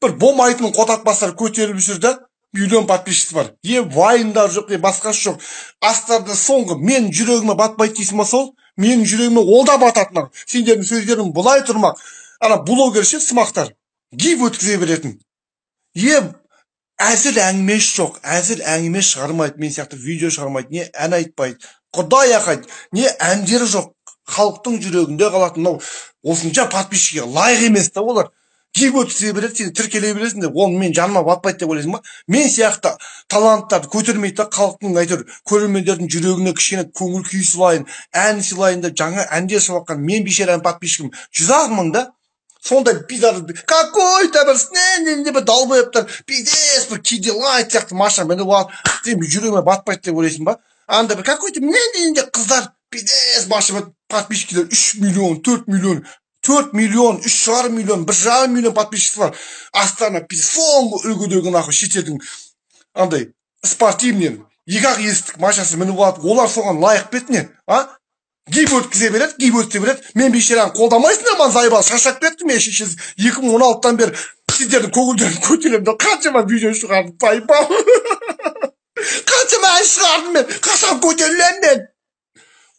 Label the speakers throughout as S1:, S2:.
S1: бір болмайтын қотатпастар көтеріліп жүр да, миллион подписчиктер бар. Вайндар жоқ, басқасы жоқ. Астарда соңғы мен жүрегіме батпайды дейсің ба сол? Менің жүрегіме ол да бататынар. Сендердің сөздерің бұлай тұрмақ. Ана блогерше сымақтар гив өткізе беретін. Әзіл әңгіме жоқ, әзіл әңгіме шығармайды, мен сияқты видео шығармайды, не ән айтпайды, құдай ақайды, не әндері жоқ. Халықтың жүрегінде қалатын, осынша подписчикке лайық емес та олар. Гив өткізе береді, сен тіркелей бересің де, ол мен жаныма батпайды деп ойлайсың ба? Мен сияқты таланттарды көтермейді да, халықтың әйтеуір көрермендердің жүрегіне кішкене көңіл күй сыйлайын, ән сыйлайын деп жаңа әндер шығарған мен бейшара подписчигім 100 мың да. Сондай пидар, какой-то бір сненденде бір далбоептар, пидес бір киделайт сияқты машина мініп алып, сен жүрегіме батпайды деп ойлайсың ба? Анда бір какой-то мненденде қыздар, пидес машина подписчиктер 3 миллион, 4 миллион, 4 миллион, 3,5 миллион, 1,5 миллион подписчиктер бар. Астана соңғы үлгідегі нахуй шетелдің андай спортивнен екі-ақ есік машинасы мініп алып, олар соған лайық бетіне, гив өткізе береді, мен бейшараны қолдамайсыңдар ма, зайбал, шаршап кеттім мен шешесі. 2016-тан бері сіздердің көңілдерін көтеремін, қаншама видео шығардым, зайбал. Қаншама ән шығардым мен, қашан көтерілемін мен.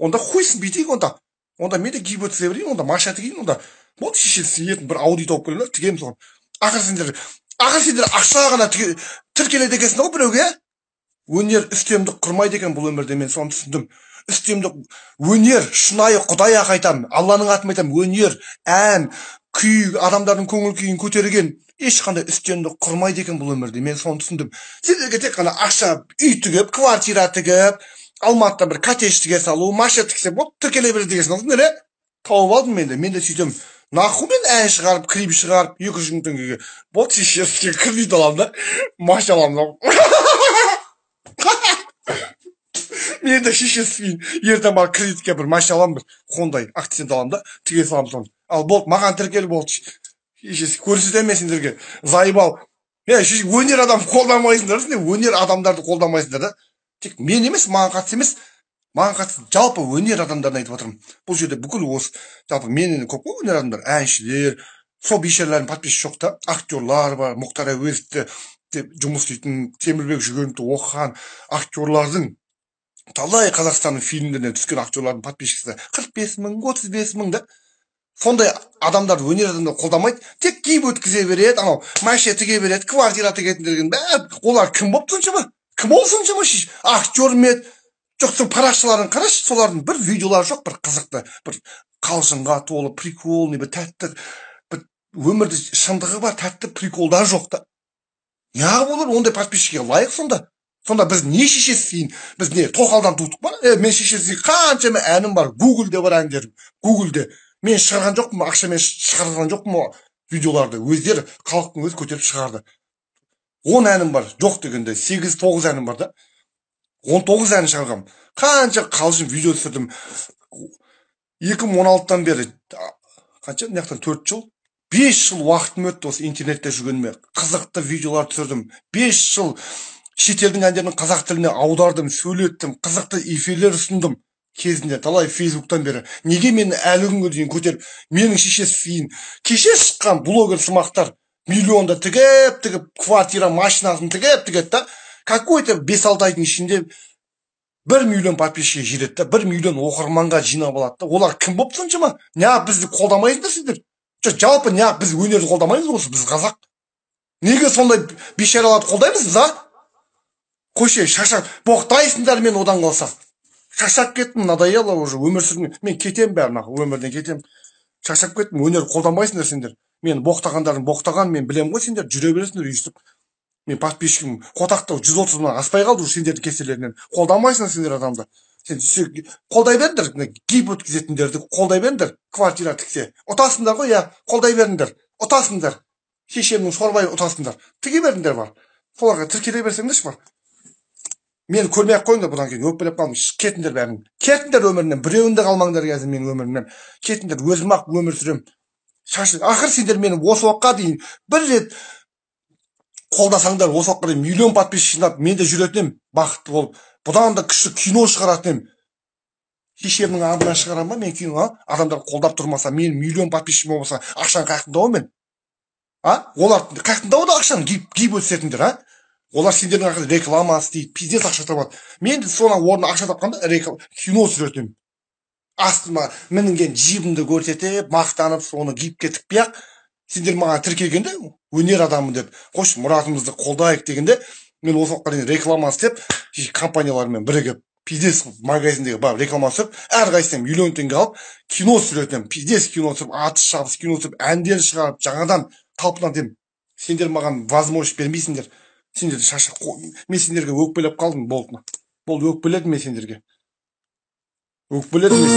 S1: Онда қойсын бүйтейік онда. Онда мен де гив өткізе берейін, онда маша тігейін, онда. Болды шешесі етін бір аудит тауып келелер, тігемін соған. Ақыр сендер ақша ғана тіркеледі екенсің ғой біреуге. Өнер үстемдік құрмайды екен бұл өмірде, мен соны түсіндім. Үстемдік өнер, шынайы Құдай ақ айтамын, Алланың атын айтамын, өнер, ән, күй, адамдардың көңіл күйін көтерген ешқандай үстемдік құрмайды екен бұл өмірде, мен соны түсіндім. Сендерге тек қана ақша үй тігіп, квартира тігіп, Алматыда бір коттедж тіге салу, машина тіксе болып тіркеле береді дегенсің, нәре? Тауып алдым мен де сөйтем. Наху мен ән шығарып, клип шығарып, 200 мың теңгеге. Болды шешесіге кредит аламын да, машина аламын да. Мен де шешесі ертең бар кредитке бір машина аламын, бір Honda акцент аламын да, тіге саламын соны. Ал болды, маған тіркел болды. Шешесі көрсетемін мен сендерге, зайбал. Өнер адам қолдамайсыңдар, өнер адамдарды қолдамайсыңдар да. Тек мен емес, маған қатысы емес, маған қатысы жалпы өнер адамдарын айтып отырмын. Бұл жерде бүкіл осы, жалпы менен көп қой өнер адамдар, әншілер, сол бейшаралардың подписчигі жоқ та, актерлар бар, Мұхтар Әуезовті жұмыс істейтін, Темірбек Жүгеновті оқыған актерлардың, талай Қазақстанның фильмдерінен түскен актерлардың подписчигі 45 мың, 35 мың да. Сондай адамдар өнер адамдар қолдамайды, тек гив өткізе береді, анау машина тіге береді, квартира тігетіндерген бәрі, олар кім болып соншама? Кім ол соншама шеш? Актер ме? Жоқсың парақшаларын қарашы, солардың бір видеолары жоқ, бір қызықты, бір қалжыңға толы, приколный, бір тәтті, бір өмірде шындығы бар тәтті приколдар жоқ та. Неғып олар ондай подписчиге лайық сонда? Сонда біз не шешесіз, біз не тоқалдан туылдық па? Мен шешесіз қаншама әнім бар, Гуглде бар әндерім, Гуглде. Мен шығарған жоқпын, ақшамен шығарған жоқпын видеоларды, өздері халықтың өзі көтеріп шығарды. 10 әнім бар, жоқ дегенде 8-9 әнім бар да. 19 ән шығарғам. Қанша қалжың видео түсірдім. 2016-тан бері, қанша, мынаяқтан 4 жыл, 5 жыл уақытым өтті осы интернетте жүргеніме. Қызықты видеолар түсірдім. 5 жыл шетелдің әндерін қазақ тіліне аудардым, сөйлеттім, қызықты эфирлер ұсындым. Кезінде талай Фейсбуктан бері. Неге мені әлі күнге дейін көтеріп, менің шешесі кеше шыққан блогер сымақтар миллионда тігіп, квартира машинасын тігіп та, какой-то 5-6 айдың ішінде 1 миллион подписчиге жетеді да, 1 миллион оқырманға жинап алады да. Олар кім болып соншама? Неғып бізді қолдамайсыңдар сіздер? Жалпы неғып біз өнерді қолдамаймыз осы, біз қазақ? Неге сондай бейшараларды қолдаймыз, Қойшы, шашақ, боқтайсыңдар мен одан қалса. Шашақ кеттім, надоело уже, өмір сүрмей. Мен кетем бәрін, өмірден кетем. Шашақ кеттім, өнер қолданбайсыңдар сендер. Мен боқтағандарын боқтаған, мен білем ғой сендер, жүре бересіңдер үйістіп. Мен подписчигім қотақтау 130 мыңнан аспай қалды сендердің кеселерінен. Қолданбайсыңдар сендер адамды. Сен қолдай беріңдер, гив өткізетіндерді қолдай беріңдер, квартира тіксе. Ұтасыңдар ғой, қолдай беріңдер. Ұтасыңдар. Шешемнің сорбай ұтасыңдар. Тіге беріңдер бар. Соларға тіркеле берсеңдерші бар. Мен көрмей ақ қойыңдар, бұдан кейін өкпелеп қалмыш. Кетіңдер бәрін. Кетіңдер өмірінен. Біреуінде қалмаңдар қазір менің өмірімнен. Кетіңдер, өзім ақ өмір сүрем. Ақыр сендер мені осы уақытқа дейін бір рет қолдасаңдар, осы уақытқа дейін миллион подписчик жинап, мен де жүретін едім, бақытты болып. Бұдан да күшті кино шығаратын едім. Шешемнің андынан шығарам ба мен кино, адамдар қолдап тұрмаса, мен миллион подписчик болмаса, ақшаны қаяқтан табамын мен. Олар қаяқтан табады ақшаны гип өсетіндер, олар сендердің арқылы реклама істейді, пиздец ақша табады. Мен соның орнына ақша тапқанда кино түсіретемін. Астыма мінген джибімді көрсетіп, мақтанып, соны гипке тікпей ақ, сендер маған тіркелгенде өнер адамы деп, қош мұратымызды қолдайық дегенде, мен осы уақытқа дейін реклама істеп, компаниялармен бірігіп, пиздец магазиндегі барып реклама түсіріп, әрқайсысынан миллион теңге алып, кино түсіретемін, пиздец кино түсіріп, атыс шабыс кино түсіріп, әндер шығарып, жаңадан талпынатемін. Сендер маған возможность бермейсіңдер. Сендерді шаша, мен сендерге өкпелеп қалдым, болды. Болды, өкпеледім мен сендерге. Өкпеледім мен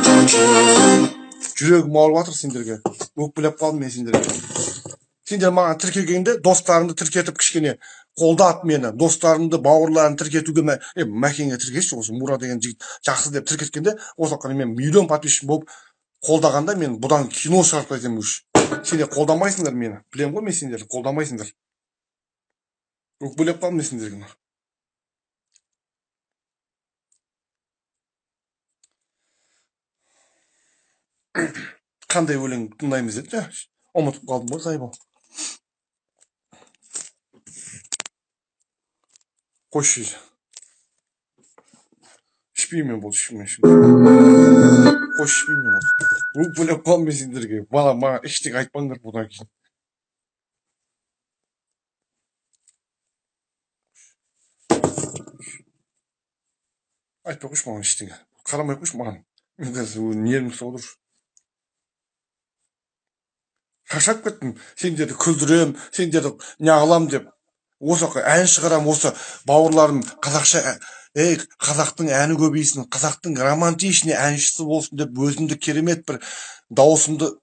S1: сендерге. Жүрегім ауырып жатыр сендерге. Өкпелеп қалдым мен сендерге. Сендер маған тіркегенде достарымды тіркетіп кішкене қолдап мені, достарымды, бауырларымды тіркетуге мәкеңе тіркеші, осы Мура деген жігіт жақсы деп тіркеткенде, осы уақытқа мен миллион подписчик болып қолдағанда мен бұдан кино шығарып кетемін үш. Сендер қолдамайсыңдар мені. Білем ғой мен сендерді қолдамайсыңдар. Өкпелеп қалдым мен сендерге. Қандай өлең тыңдаймыз деді, ұмытып қалдым ғой, қайбал. Қойшы. Ішпеймін болды, ішпеймін. Қойшы ішпеймін болды. Өкпелеп қалдым мен сендерге. Бала маған ештеңе айтпаңдар бұдан кейін. Айтпай қойшы маған ештеңе. Қарамай қойшы маған. Мен қазір нервім соғып жүр. Шаршап кеттім. Сендерді күлдірем, сендерді неғылам деп. Осы ән шығарам, осы бауырларым қазақша, қазақтың әні көбейсін, қазақтың романтичный әншісі болсын деп өзімді керемет бір дауысымды